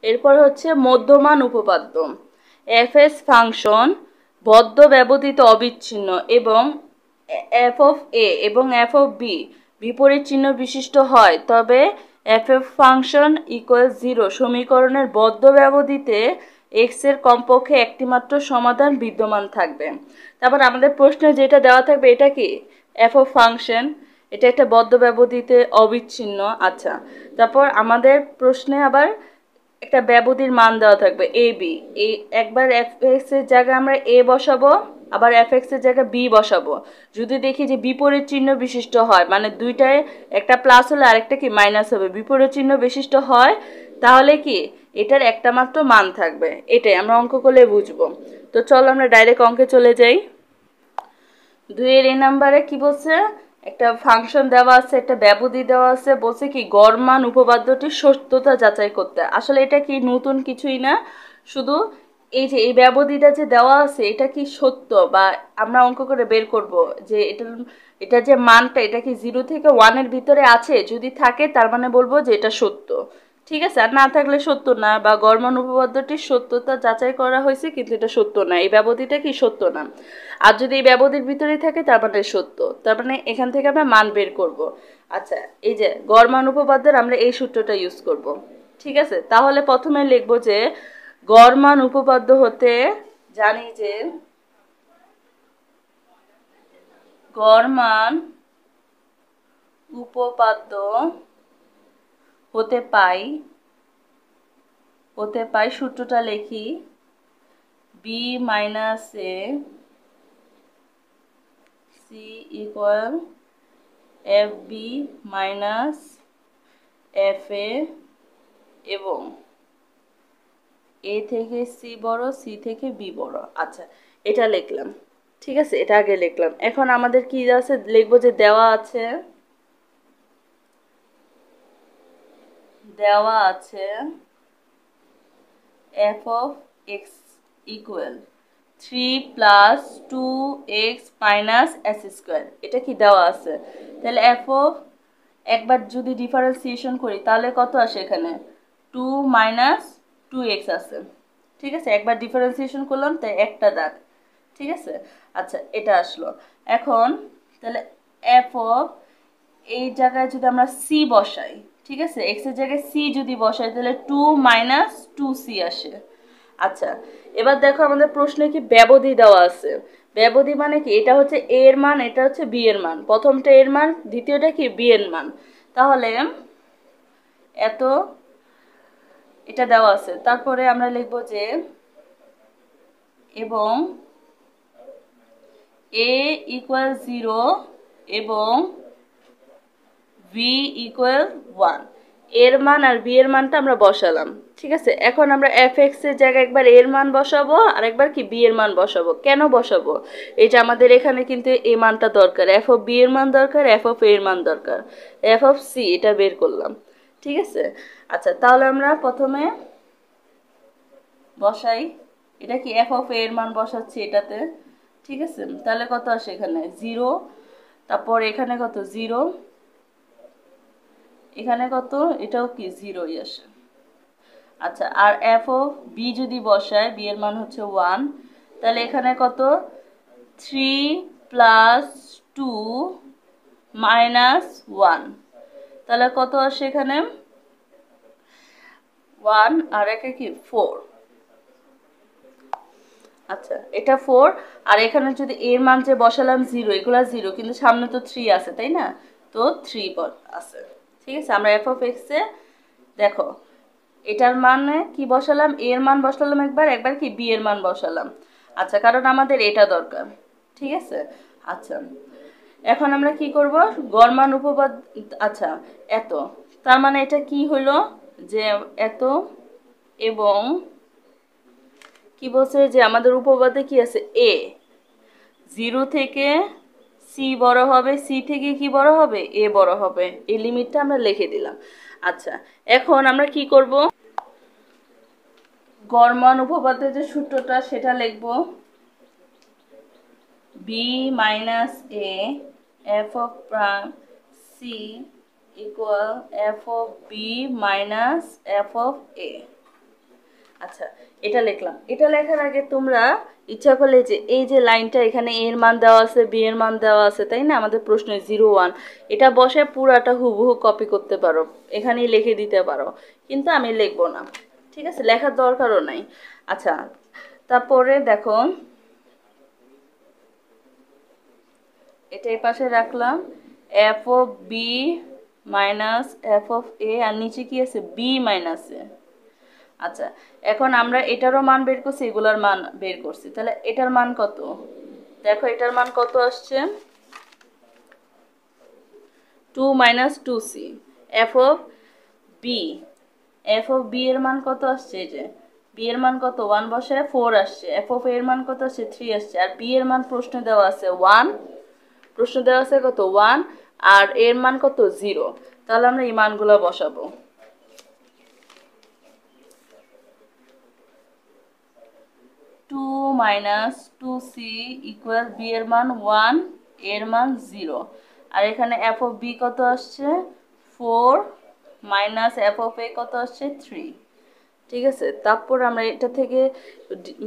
এরপর হচ্ছে মধ্যমান উপপাদ্য। এফএস ফাংশন বদ্ধ ব্যবধিত অবিচ্ছিন্ন এবং এফ অফ এ এবং এফ অফ বি বিপরীত চিহ্ন বিশিষ্ট হয়, তবে এফ এফ ফাংশন ইকুয়াল 0 সমীকরণের বদ্ধ ব্যবধিতে এক্স এর কমপক্ষে একটি মাত্র সমাধান বিদ্যমান থাকবে। তারপর আমাদের প্রশ্নে যেটা দেওয়া থাকবে এটা কি এফ অফ ফাংশন, এটা একটা বদ্ধ ব্যবধিতে অবিচ্ছিন্ন। আচ্ছা, তারপর আমাদের প্রশ্নে আবার একটা ব্যবধির মান দেওয়া থাকবে এ বি। এই একবার এফ এক্স এর জায়গায় আমরা এ বসাবো, আবার এফ এক্স এর জায়গায় বি বসাবো। যদি দেখি যে বিপরীত চিহ্ন বিশিষ্ট হয়, মানে দুইটায় একটা প্লাস হলে আরেকটা কি মাইনাস হবে, বিপরীত চিহ্ন বিশিষ্ট হয়, তাহলে কি এটার একটা মাত্র মান থাকবে। এটাই আমরা অঙ্ক করলে বুঝবো। তো চলো আমরা ডাইরেক্ট অঙ্কে চলে যাই। 2 এর এ নাম্বারে কি বলছে, একটা ফাংশন দেওয়া আছে, একটা ব্যবধি দেওয়া আছে, বলছে কি গড় মান উপপাদ্যটির সত্যতা যাচাই করতে। আসলে এটা কি নতুন কিছুই না, শুধু এই যে এই ব্যবধিটা যে দেওয়া আছে এটা কি সত্য, বা আমরা অঙ্ক করে বের করব যে এটা যে মানটা এটা কি 0 থেকে 1 এর ভিতরে আছে, যদি থাকে তার মানে বলবো যে এটা সত্য। ঠিক আছে, আর না থাকলে সত্য না, বা গড় মান উপপাদ্যটির সত্যতা যাচাই করা হয়েছে কিন্তু এটা সত্য না, এই ব্যবধিটা কি সত্য না। আর যদি এই ব্যবধির ভিতরেই থাকে তার মানে সত্য, তার মানে এখান থেকে আমরা মান বের করব। আচ্ছা, এই যে গড় মান উপপাদ্যের আমরা এই সূত্রটা ইউজ করব। ঠিক আছে, তাহলে প্রথমে লিখব যে গড় মান উপপাদ্য হতে জানি যে গড় মান উপপাদ্য হতে পাই সূত্রটা লিখি b minus a c equal f b minus f a, এবং এ থেকে সি বড়, সি থেকে বি বড়। আচ্ছা, এটা লিখলাম। ঠিক আছে, এটা আগে লিখলাম। এখন আমাদের কি আছে, লিখবো যে দেওয়া আছে F of x equal 3 plus 2x minus S square, এটা কি দেওয়া আছে। তাহলে এফ অফ একবার যদি ডিফারেন্সিয়েশন করি তাহলে কত আসে, এখানে 2 মাইনাস 2x আছে। ঠিক আছে, একবার ডিফারেন্সিয়েশন করলাম তাই একটা দাগ। ঠিক আছে, আচ্ছা এটা আসলো। এখন তাহলে এফ অফ এই জায়গায় যদি আমরা সি বসাই, ঠিক আছে, এক্স এর জায়গায় সি যদি বসাই তাহলে 2 মাইনাস 2c আসে। আচ্ছা, এবার দেখো আমাদের প্রশ্নে কি ব্যবধি দেওয়া আছে। ব্যবধি মানে কি, এটা হচ্ছে এ এর মান, এটা হচ্ছে বি এর মান, প্রথমটা এর মান, দ্বিতীয়টা কি বি এর মান। তাহলে এত এটা দেওয়া আছে, তারপরে আমরা লিখব যে এবং এ ইকুয়াল 0 এবং ভি ইকুয়াল 1, এর মান আর বি এর মানটা আমরা বসালাম। ঠিক আছে, এখন আমরা এফ এক্স এর জায়গায় একবার এর মান বসাবো আর একবার কি বি এর মান বসাবো। কেন বসাবো, এই যে আমাদের এখানে কিন্তু এই মানটা দরকার, এফ অফ বি এর মান দরকার, এফ অফ এর মান দরকার, এফ অফ সি এটা বের করলাম। ঠিক আছে, আচ্ছা তাহলে আমরা প্রথমে বসাই, এটা কি এফ অফ এর মান বসাচ্ছি এটাতে। ঠিক আছে, তাহলে কত আসে এখানে 0, তারপর এখানে কত 0, এখানে কত, এটাও কি 0ই আসে। আচ্ছা, আর এফ অফ বি যদি বসায়, বি এর মান হচ্ছে 1, তাহলে এখানে কত 3 প্লাস 2 মাইনাস 1, তাহলে কত আসে এখানে 1 আর একে কি 4। আচ্ছা, এটা 4, আর এখানে যদি এর মান যে বসালাম 0, এগুলা 0 কিন্তু সামনে তো 3 আছে তাই না, তো 3 আছে। ঠিক আছে, আমরা এফ অফ এক্স এ দেখো এটার মানে কি বসালাম, এর মান বসালাম একবার, একবার কি বি এর মান বসালাম। আচ্ছা, কারণ আমাদের এটা দরকার। ঠিক আছে, আচ্ছা এখন আমরা কি করব, গড় মান উপপাদ্য। আচ্ছা, এত, তার মানে এটা কি হলো যে এত, এবং কি বলছে যে আমাদের উপপাদ্যে কি আছে এ 0 থেকে সি বড় হবে, সি থেকে কি বড় হবে, এ বড় হবে, এই লিমিটটা আমরা লিখে দিলাম। আচ্ছা, এখন আমরা কি করব, গড় মান উপপাদ্যের যে সূত্রটা সেটা লিখব B minus A F of prime C equal F of B minus F of A. আচ্ছা, এটা লিখলাম। এটা লেখার আগে তোমরা ইচ্ছা করলে যে এই যে লাইনটা এখানে এর মান দেওয়া আছে, বি এর মান দেওয়া আছে, তাই না? আমাদের প্রশ্নে 0 1 এটা বসে পুরাটা হুবহু কপি করতে পারো, এখানেই লিখে দিতে পারো, কিন্তু আমি লিখবো না, ঠিক আছে? লেখার দরকারও নাই। আচ্ছা, তারপরে দেখো এটা এই পাশে রাখলাম, F of B minus F of A, আর নিচে কি আছে? B minus A. আচ্ছা, এখন আমরা এটারও মান বের করছি, এগুলার মান বের করছি, তাহলে এটার মান কত? দেখো এটার মান কত আসছে? 2 minus 2c। F of B, F of B এর মান কত আসছে? এই যে বি এর মান কত? 1 বসায় 4 আসছে। এফ অফ এর মান কত আসছে? 3 আসছে। আর বি এর মান প্রশ্নে দেওয়া আছে 1, প্রশ্ন দেওয়া আছে কত? 1, আর এর মান কত? 0। তাহলে আমরা এই মানগুলো বসাবো। 2 মাইনাস 2c ইকুয়াল বি এর মান 1, এর মান 0, আর এখানে এফ অফ বি কত আসছে? 4 মাইনাস এফ অফ এ কত আসছে? 3। ঠিক আছে, তারপর আমরা এটা থেকে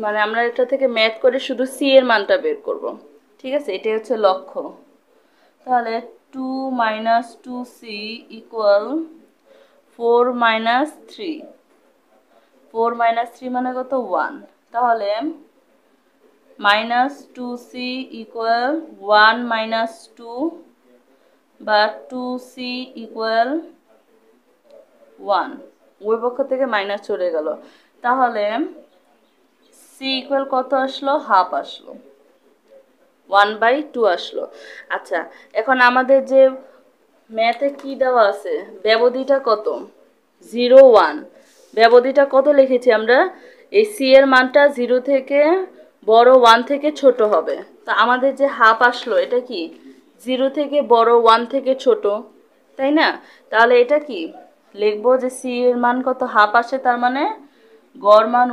মানে আমরা এটা থেকে ম্যাথ করে শুধু সি এর মানটা বের করব। ঠিক আছে, এটাই হচ্ছে লক্ষ্য। তাহলে 2 minus 2c equal 4 minus 3, 4 minus 3 মানে কত? 1। তাহলে মাইনাস 2c ইকুয়াল 1 মাইনাস 2, বা 2c ইকুয়াল 1, ওই পক্ষ থেকে মাইনাস চলে গেল। তাহলে c ইকুয়াল কত আসলো? হাফ আসলো, 1/2 আসলো। আচ্ছা, এখন আমাদের যে ম্যাথে কি দেওয়া আছে? ব্যবধিটা কত? 0 1। ব্যবধিটা কত লিখেছি আমরা? এই সি এর মানটা 0 থেকে বড় 1 থেকে ছোট হবে। তা আমাদের যে হাফ আসলো এটা কি? 0 থেকে বড় 1 থেকে ছোট, তাই না? তাহলে এটা কি লিখবো? যে সি এর মান কত? হাফ আসে, তার মানে গড় মান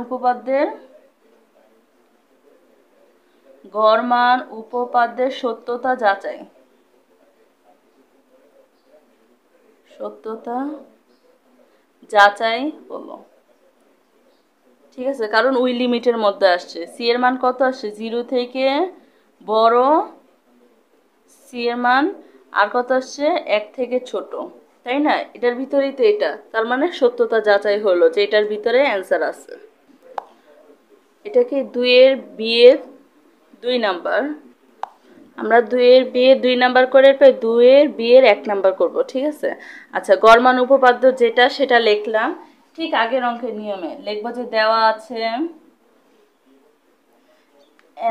উপপাদ্যের সত্যতা যাচাই, সত্যতা যাচাই হলো। ঠিক আছে, কারণ ওই লিমিটের মধ্যে আসছে। সি এর মান কত আসছে? 0 থেকে বড় সি এর মান, আর কত আসছে? 1 থেকে ছোট, তাই না? এটার ভিতরেই তো এটা, তার মানে সত্যতা যাচাই হলো যে এটার ভিতরে অ্যান্সার আছে। এটাকে 2 এর বি এর 2 নাম্বার, আমরা 2 এর বি এর 2 নাম্বার করে 2 এর বি এর 1 নাম্বার করব। ঠিক আছে, আচ্ছা, গড় মান উপপাদ্য যেটা সেটা লিখলাম ঠিক আগের অঙ্কের নিয়মে। লিখবো যে দেওয়া আছে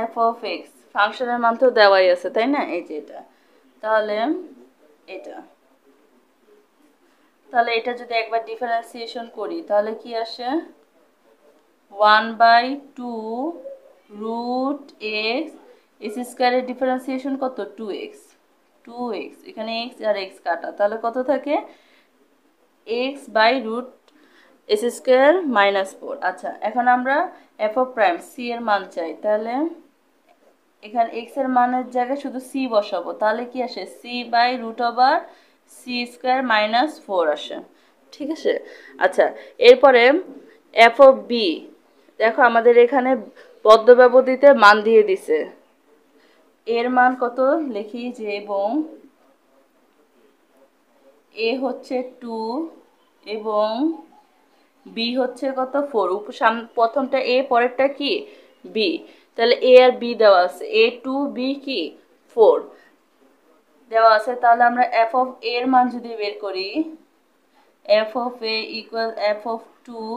এফ অফ এক্স, ফাংশনের মান তো দেওয়াই আছে, তাই না? এই যে এটা, তাহলে এটা, তাহলে এটা যদি একবার ডিফারেন্সিয়েশন করি তাহলে কি আসে? 1/2 রুট এক্স, এক্স স্কোয়ারের ডিফারেন্সিয়েশন কত? 2x, 2x, এখানে এক্স আর এক্স কাটা, তাহলে কত থাকে? X by root x square minus 4। আচ্ছা, এখন আমরা এফ অফ প্রাইম সি এর মান চাই, তাহলে এখানে এক্স এর মানের জায়গায় শুধু সি বসাবো, তাহলে কি আসে? C by root over c square minus 4 আসে। ঠিক আছে, আচ্ছা, এরপরে এফ অফ বি, দেখো আমাদের এখানে পদ্ম ব্যবধিতে মান দিয়ে দিছে। এর মান কত লিখি? যে এবং এ হচ্ছে 2 এবং বি হচ্ছে কত? 4। প্রথমটা এ, পরেরটা কি? বি। তাহলে এ আর বি দেওয়া আছে, এ 2, বি কি? 4 দেওয়া আছে। তাহলে আমরা এফ অফ এর মান যদি বের করি, F of A equal F of 2,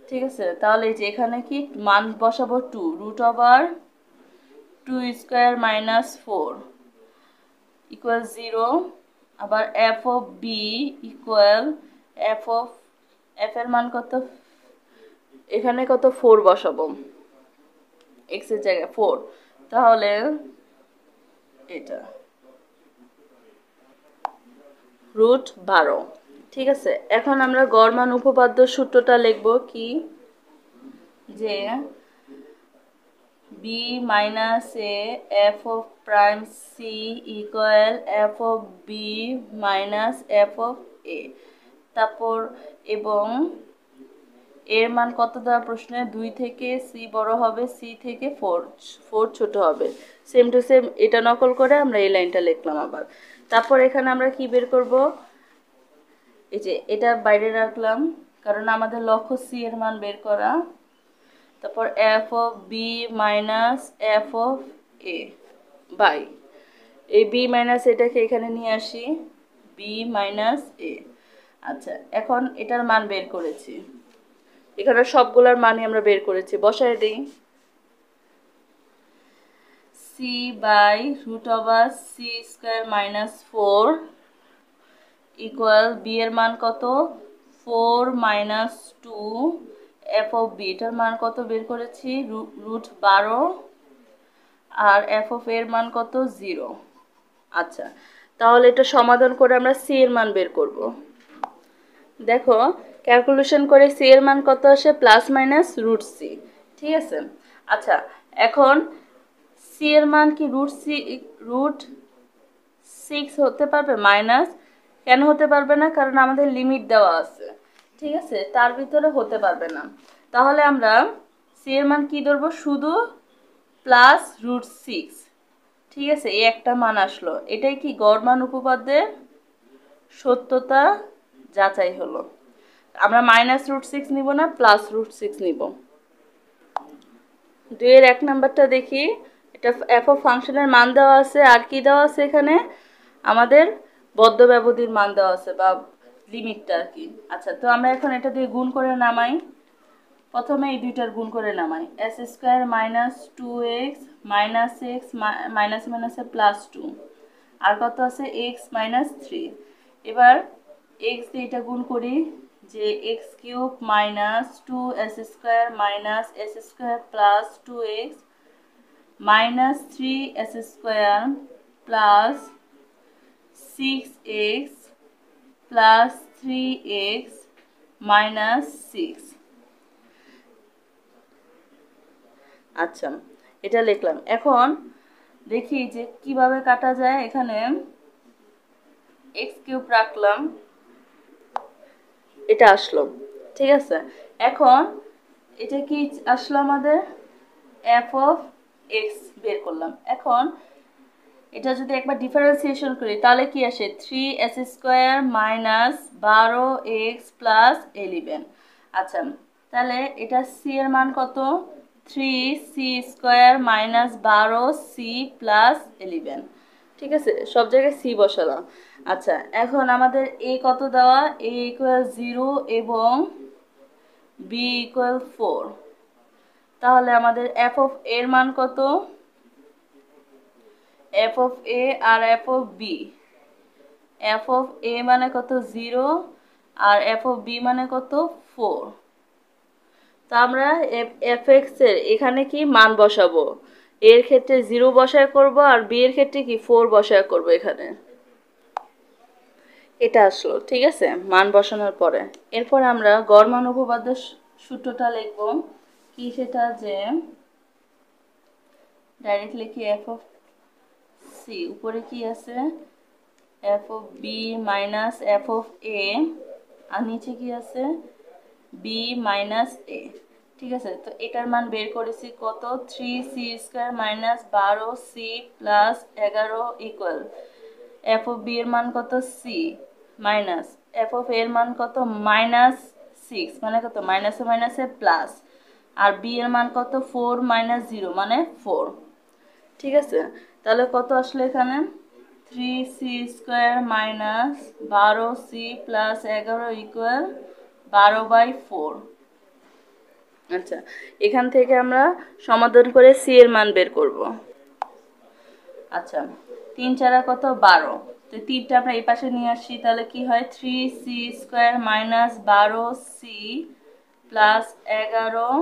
ঠিক আছে, তাহলে এই যে এখানে কি মান বসাবো? 2 root over 2 square minus 4 equal 0। আবার f of b equal f এর মান কত? এখানে কত? 4 বসাবো, এক্স এর জায়গায় 4, তাহলে এটা রুট 12। ঠিক আছে, এখন আমরা গড় মান উপপাদ্য সূত্রটা লিখবো কি? যে B minus A F of prime C equal F of B minus F of A, তারপর এবং এর মান কত দেওয়া প্রশ্নে? 2 থেকে সি বড় হবে, সি থেকে 4 ছোট হবে। সেম টু সেম এটা নকল করে আমরা এই লাইনটা লিখলাম আবার। তারপর এখানে আমরা কি বের করব? এই যে এটা বাইরে রাখলাম, কারণ আমাদের লক্ষ্য সি এর মান বের করা। তারপর f of B minus F of a by এই বি মাইনাস এটাকে এখানে নিয়ে আসি, বি মাইনাস এ। আচ্ছা, এখন এটার মান বের করেছি, এখানে সবগুলোর মানই আমরা বের করেছি, বসায় দিই। C by root over c square minus 4 equal b এর মান কত? 4 মাইনাস 2 এফ অফ বি এটার মান কত বের করেছি? রুট 12 আর এফ অফ এর মান কত? 0। আচ্ছা, তাহলে এটা সমাধান করে আমরা সি এর মান বের করব। দেখো ক্যালকুলেশন করে সি এর মান কত আসে? Plus minus root c. ঠিক আছে। আচ্ছা, এখন সি এর মান কি রুট 6 হতে পারবে? মাইনাস কেন হতে পারবে না? কারণ আমাদের লিমিট দেওয়া আছে, ঠিক আছে, তার ভিতরে হতে পারবে না। তাহলে আমরা সি এর মান কি ধরবো? শুধু প্লাস রুট 6। ঠিক আছে, এই একটা মান আসলো, এটাই কি গড় মান উপপাদ্যের সত্যতা যাচাই হলো। আমরা মাইনাস রুট 6 নিব না, প্লাস রুট 6 নিব। 2 এর 1 নাম্বারটা দেখি। এটা এফ অফ ফাংশনের মান দেওয়া আছে, আর কি দেওয়া আছে এখানে? আমাদের বদ্ধ ব্যবধির মান দেওয়া আছে, বা লিমিটটা আর কি। আচ্ছা, তো আমরা এখন এটা দিয়ে গুণ করে নামাই। প্রথমে এই দুইটার গুণ করে নামাই। S square minus 2x minus x minus মাইনাসে প্লাস 2, আর কত আছে? X minus 3। এবার এক্স দিয়ে এটা গুণ করি, যে x cube minus 2s square minus S square plus 2x minus 3s square plus 6x plus 3x minus 6। আচ্ছা, এটা লিখলাম। এখন দেখি যে কিভাবে কাটা যায়। এখানে এক্স কিউব রাখলাম, এটা আসলো, ঠিক আছে। এখন এটা কি আসলো? আমাদের এফ অফ এক্স বের করলাম। এখন এটা যদি একবার ডিফারেন্সিয়েশন করি তাহলে কি আসে? 3s square minus 12x plus 11। আচ্ছা, তাহলে এটা সি এর মান কত? 3c square minus 12c plus 11। ঠিক আছে, সব জায়গায় সি বসালাম। আচ্ছা, এখন আমাদের এ কত দেওয়া? এ ইকুয়াল 0 এবং বি ইকুয়াল 4। তাহলে আমাদের এফ অফ এর মান কত? এফ অফ এ আর F of B. F of A মানে কত? 0, আর এফ অফ বি মানে কত? 4। তো আমরা এফ এক্স এর এখানে কি মান বসাবো? এর ক্ষেত্রে 0 বসায় করব, আর বি এর ক্ষেত্রে কি 4 বসায় করব। এখানে এটা আসলো, ঠিক আছে, মান বসানোর পরে। এরপর আমরা গড় মান উপপাদ্য সূত্রটা লিখব। কি সেটা? যে ডাইরেক্ট লিখি এফ অফ সি, উপরে কি আছে? F of B minus F of A, আর নিচে কি আছে? B minus A. ঠিক আছে, তো এটার মান বের করেছি কত? 3c square minus 12c plus 11 equal F of B এর মান কত? সি মাইনাস এফ অফ এর মান কত? মাইনাস 6 মানে কত? মাইনাসে মাইনাসে প্লাস, আর বি এর মান কত? 4 মাইনাস 0 মানে 4। ঠিক আছে, তাহলে কত আসলে এখানে? 3c square minus 12c plus 11 equal 12/4। আচ্ছা, এখান থেকে আমরা সমাধান করে সি এর মান বের করব। আচ্ছা, 3 4 কত? 12। তো 3টা আমরা এই পাশে নিয়ে আসি, তাহলে কি হয়? 3c square minus 12c plus 11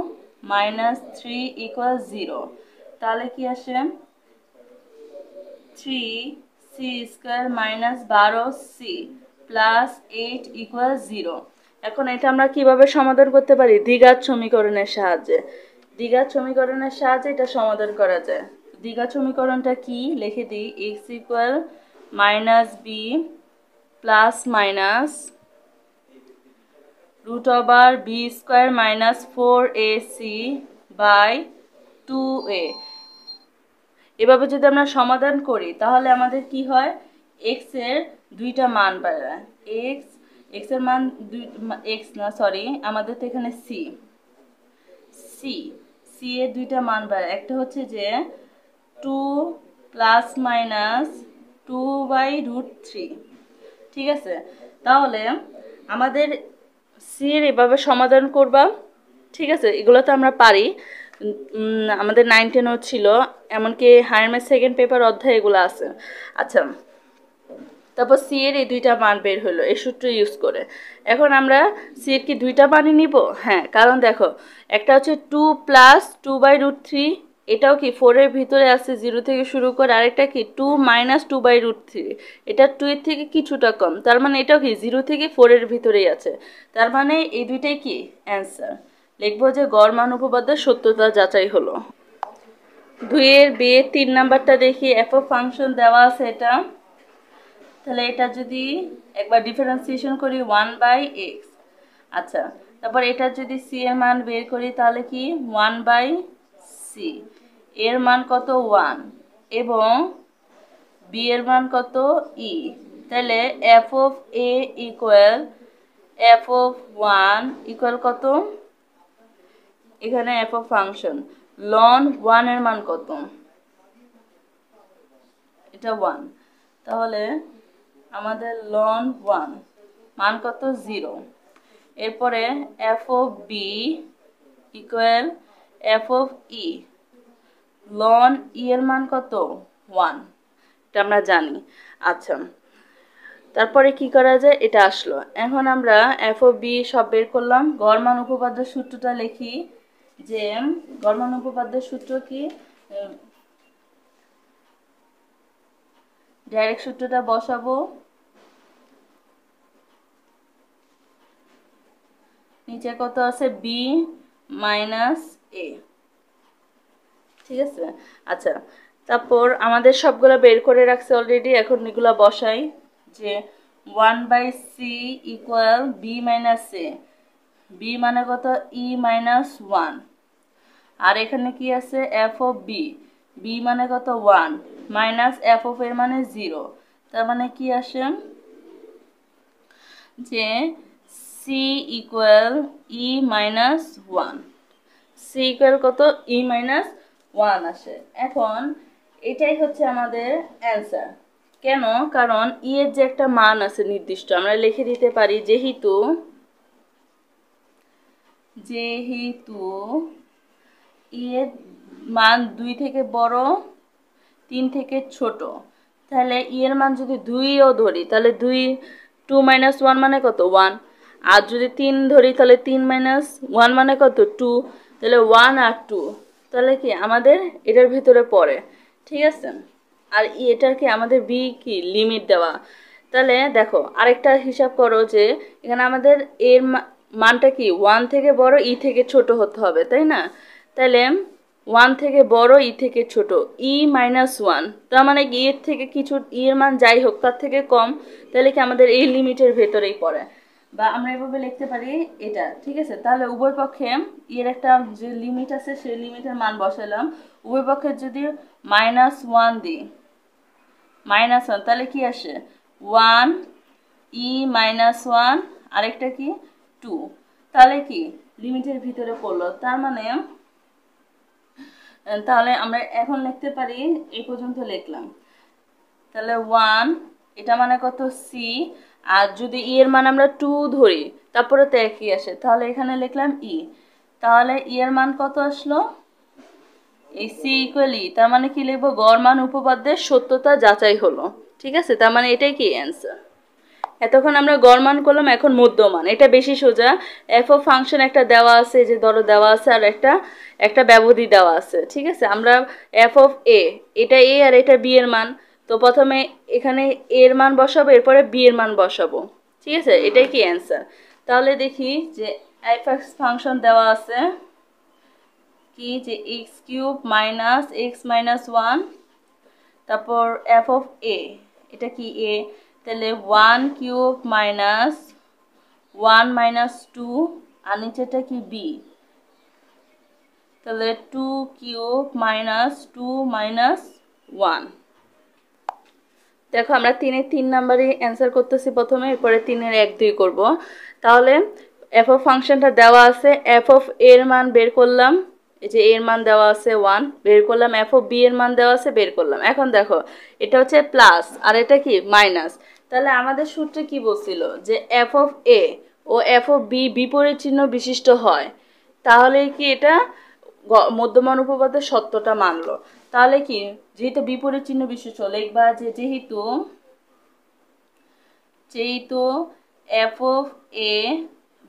minus 3 equal 0। তাহলে কি আসে? 3c square minus 12c plus 8 equal 0। এখন এটা আমরা কিভাবে সমাধান করতে পারি? দ্বিঘাত সমীকরণের সাহায্যে। দ্বিঘাত সমীকরণের সাহায্যে এটা সমাধান করা যায়। দ্বিঘাত সমীকরণটা কি লিখে দিই? X equal minus b plus minus √b² minus 4ac by 2a। এভাবে যদি আমরা সমাধান করি তাহলে আমাদের কি হয়, x এর দুইটা মান পাই। x এর মান আমাদের তো এখানে c এর দুইটা মান পাই। একটা হচ্ছে যে 2 প্লাস মাইনাস 2/√3। ঠিক আছে, তাহলে আমাদের সি এর এভাবে সমাধান করবা। ঠিক আছে, এগুলো তো আমরা পারি, আমাদের 9 10 ছিল, এমনকি হায়ার ম্যাথ সেকেন্ড পেপার অধ্যায় এগুলো আছে। আচ্ছা, তারপর সি এর এই দুইটা মান বের হলো এই সূত্র ইউজ করে। এখন আমরা সি এর কি দুইটা মানই নিব? হ্যাঁ, কারণ দেখো একটা হচ্ছে 2 প্লাস 2/√3, এটাও কি 4 এর ভিতরে আছে 0 থেকে শুরু করে, আরেকটা কি 2 মাইনাস 2/√3, এটা 2 এর থেকে কিছুটা কম, তার মানে এটাও কি 0 থেকে 4 এর ভিতরেই আছে। তার মানে এই দুইটাই কি অ্যান্সার। লিখবো যে গড় মান উপপাদ্যের সত্যতা যাচাই হলো। 2 এর b 3 নাম্বারটা দেখি। এফ অফ ফাংশন দেওয়া আছে এটা, তাহলে এটা যদি একবার ডিফারেন্সিয়েশন করি 1/x। আচ্ছা, তারপর এটা যদি c এর মান বের করি তাহলে কি 1/c, এর মান কত 1 এবং b এর মান কত e। তাহলে f of a equal f of 1 equal কত, এখানে f of ফাংশন ln 1 এর মান কত, এটা 1, তাহলে আমাদের ln 1 মান কত 0। এরপরে f of b equal f of e, ln e এর মান কত 1, এটা আমরা জানি। আচ্ছা, তারপরে কি করা যায়, এটা আসলো। এখন আমরা f of b সব বের করলাম। গড় মান উপপাদ্যের সূত্রটা লিখি, যে গড় মান উপপাদ্যের সূত্র কি, ডাইরেক্ট সূত্রটা বসাবো, নিচে কত আছে b মাইনাস a। ঠিক আছে, আচ্ছা, তারপর আমাদের সবগুলা বের করে রাখছে অলরেডি, এখন এগুলা বসাই, যে 1/c equal b minus a, b মানে কত e মাইনাস 1, আর এখানে কি আছে f of b, b মানে কত 1 মাইনাস f of এর মানে 0, তার মানে কি আসে যে c equal e minus 1, c equal কত e মাইনাস 1 আসে। এখন এটাই হচ্ছে আমাদের অ্যান্সার। কেন? কারণ ই এর যে একটা মান আছে নির্দিষ্ট, আমরা লিখে দিতে পারি যেহেতু ই এর মান 2 থেকে বড় 3 থেকে ছোট, তাহলে ই এর মান যদি 2ও ধরি তাহলে 2 মাইনাস 1 মানে কত 1, আর যদি 3 ধরি তাহলে 3 মাইনাস 1 মানে কত 2, তাহলে 1 আর 2, তাহলে কি আমাদের এটার ভিতরে পড়ে। ঠিক আছে, আর এটার কি আমাদের বি কি লিমিট দেওয়া। তাহলে দেখো আরেকটা হিসাব করো, যে এখানে আমাদের এর মানটা কি 1 থেকে বড় ই থেকে ছোট হতে হবে, তাই না? তাহলে 1 থেকে বড় ই থেকে ছোট, ই মাইনাস 1, তার মানে কি এর থেকে কিছু ই এর মান যাই হোক তার থেকে কম, তাহলে কি আমাদের এই লিমিটের ভেতরেই পড়ে, বা আমরা এভাবে লিখতে পারি এটা। ঠিক আছে, তাহলে উভয় পক্ষে এর একটা যে লিমিট আছে সেই লিমিটের মান বসালাম, উভয় পক্ষে যদি -1 দিই, -1, তাহলে কি আসে 1 ই মাইনাস 1, আরেকটা কি 2, তাহলে কি লিমিটের ভিতরে পড়লো। তার মানে তাহলে আমরা এখন লিখতে পারি, এই পর্যন্ত লিখলাম, তাহলে 1 এটা মানে কত সি, আর যদি ই এর মান আমরা 2 ধরি তারপরে তো একই আসে, তাহলে এখানে লিখলাম ই, তাহলে ই এর মান কত আসলো এই সি ইকুয়াল ই, তার মানে কি লিখবো গড় মান উপপাদ্যের সত্যতা যাচাই হলো। ঠিক আছে, তার মানে এটাই কি অ্যান্সার। এতক্ষণ আমরা গড় মান করলাম, এখন মধ্যমান, এটা বেশি সোজা। এফ অফ ফাংশন একটা দেওয়া আছে, যে ধরো দেওয়া আছে, আর একটা ব্যবধি দেওয়া আছে। ঠিক আছে, আমরা এফ অফ এ, এটা এ আর এটা বি এর মান, তো প্রথমে এখানে এর মান বসাবো, এরপরে বি এর মান বসাবো। ঠিক আছে, এটাই কি অ্যান্সার। তাহলে দেখি যে এফ এক্স ফাংশন দেওয়া আছে কি, যে x cube minus x minus 1, তারপর এফ অফ এ, এটা কি এ, তাহলে 1 কিউব মাইনাস 1 মাইনাস 2 আর নিচেটা কি বি, তাহলে 2 কিউব মাইনাস 2 মাইনাস 1। দেখো আমরা 3 নাম্বারই অ্যান্সার করতেছি প্রথমে, এরপরে 1 2 করব। তাহলে এফ অফ ফাংশনটা দেওয়া আছে, এফ অফ এর মান বের করলাম, এই যে এর মান দেওয়া আছে 1 বের করলাম, এফ অফ বি এর মান দেওয়া আছে বের করলাম। এখন দেখো এটা হচ্ছে প্লাস আর এটা কি মাইনাস, তাহলে আমাদের সূত্রে কি বলছিল যে এফ অফ এ ও এফ অফ বি বিপরীত চিহ্ন বিশিষ্ট হয়, তাহলে কি এটা মধ্যমান উপপাদ্যের সত্যটা মানলো। তাহলে কি যেহেতু বিপরীত চিহ্ন বিশিষ্ট লিখবা যে যেহেতু এফ অফ এ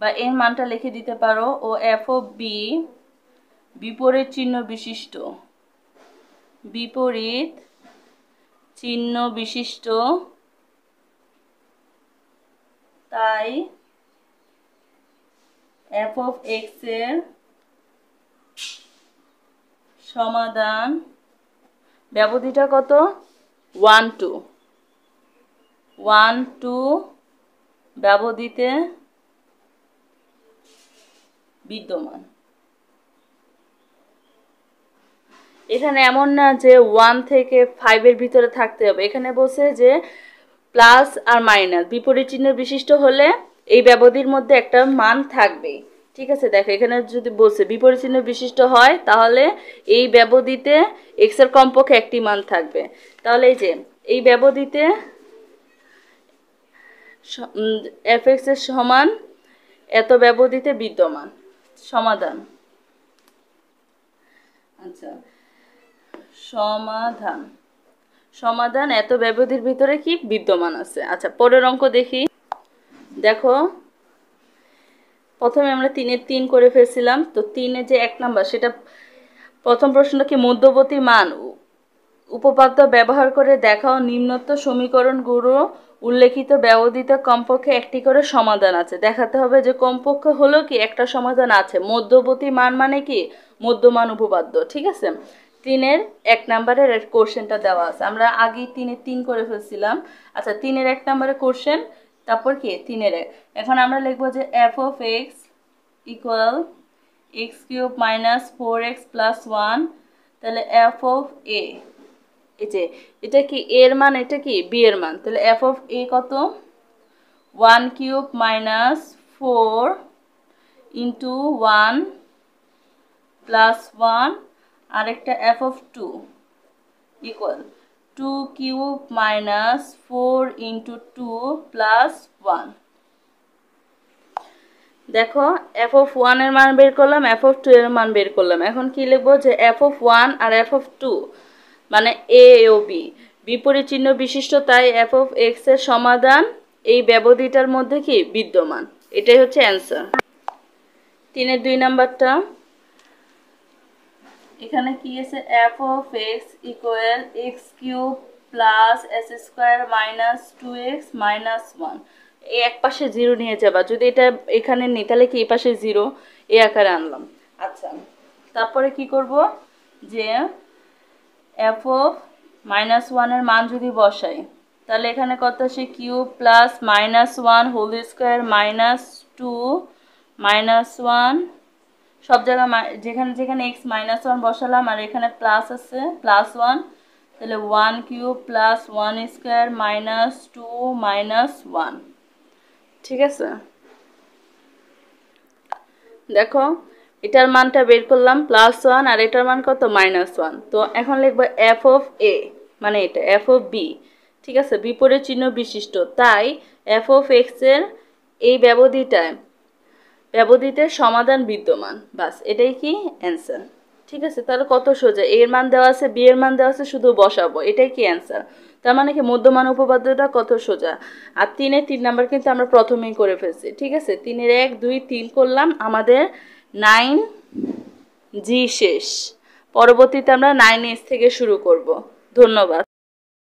বা এর মানটা লিখে দিতে পারো ও এফ অফ বি বিপরীত চিহ্ন বিশিষ্ট তাই এফ অফ এক্স এর সমাধান ব্যবধিটা কত 1 2 ব্যবধিতে বিদ্যমান। এখানে এমন না যে 1 থেকে 5 এর ভিতরে থাকতে হবে, এখানে বলছে যে প্লাস আর মাইনাস বিপরীত চিহ্ন বিশিষ্ট হলে এই ব্যবধির মধ্যে একটা মান থাকবে। ঠিক আছে, দেখো এখানে যদি বলছে বিপরীত চিহ্ন বিশিষ্ট হয় তাহলে এই ব্যবধিতে এক্স এর কমপক্ষে একটি মান থাকবে। তাহলে এই যে এই ব্যবধিতে এফ এক্স এর সমান এত ব্যবধিতে বিদ্যমান। সমাধান, আচ্ছা সমাধান এত ব্যবধির ভিতরে কি বিদ্যমান আছে। আচ্ছা পরের অঙ্ক দেখি। দেখো প্রথমে আমরা 3 করে ফেলছিলাম, তো 3 যে 1 নাম্বার সেটা প্রথম প্রশ্নটা কি মধ্যবর্তী মান উপপাদ্য ব্যবহার করে দেখাও নিম্নোক্ত সমীকরণগুলো উল্লেখিত ব্যবধিত কমপক্ষে একটি করে সমাধান আছে। দেখাতে হবে যে কমপক্ষে হলো কি একটা সমাধান আছে। মধ্যবর্তী মান মানে কি মধ্যমান উপপাদ্য। ঠিক আছে, 1 নাম্বারের কোশ্চেনটা দেওয়া আছে, আমরা আগে 3 করে ফেলছিলাম। আচ্ছা 1 নাম্বারের কোশ্চেন, তারপর কি 1। এখন আমরা লিখবো যে f of x equal x cube minus 4x plus 1, তাহলে এফ অফ এ, এই যে এটা কি এর মান, এটা কি বি এর মান, তাহলে এফ অফ এ কত 1 কিউব মাইনাস 4 ইন্টু 1 প্লাস 1, আরেকটা F of 2 equal 2 cube minus 4 into 2 plus 1। দেখো এফ অফ 1 এর মান বের করলাম, এফ অফ 2 এর মান বের করলাম। এখন কি লিখবো যে এফ অফ 1 আর এফ অফ 2 মানে এ ও বি বিপরীত চিহ্ন বিশিষ্ট, তাই এফ অফ এক্স এর সমাধান এই ব্যবধিটার মধ্যে কি বিদ্যমান। এটাই হচ্ছে অ্যান্সার। 2 নাম্বারটা এখানে কি আছে, F of x equal x cube plus S square minus 2x minus 1। এই এক পাশে 0 নিয়ে যাবা, যদি এটা এখানে নিই তাহলে কি এই পাশে 0 এই আকারে আনলাম। আচ্ছা তারপরে কি করব যে এফ অফ মাইনাস 1 এর মান যদি বসাই তাহলে এখানে কত আসে, cube plus minus 1 whole square minus 2 minus 1, সব জায়গায় যেখানে যেখানে এক্স মাইনাস 1 বসালাম আর এখানে প্লাস আছে প্লাস 1, তাহলে 1 cube plus 1 square minus 2 minus 1। ঠিক আছে, দেখো এটার মানটা বের করলাম প্লাস 1 আর এটার মান কত মাইনাস 1। তো এখন লিখবো এফ অফ এ মানে এটা এফ অফ বি। ঠিক আছে, বিপরীত চিহ্ন বিশিষ্ট, তাই এফ অফ এক্স এর এই ব্যবধিতে সমাধান বিদ্যমান। বাস এটাই কি অ্যান্সার। ঠিক আছে, তাহলে কত সোজা, এর মান দেওয়া আছে বি এর মান দেওয়া আছে, শুধু বসাবো, এটাই কি অ্যান্সার। তার মানে কি মধ্যমান উপপাদ্যটা কত সোজা। আর 3 নাম্বার কিন্তু আমরা প্রথমেই করে ফেলছি। ঠিক আছে, 1 2 3 করলাম, আমাদের 9G শেষ। পরবর্তীতে আমরা 9S থেকে শুরু করব। ধন্যবাদ।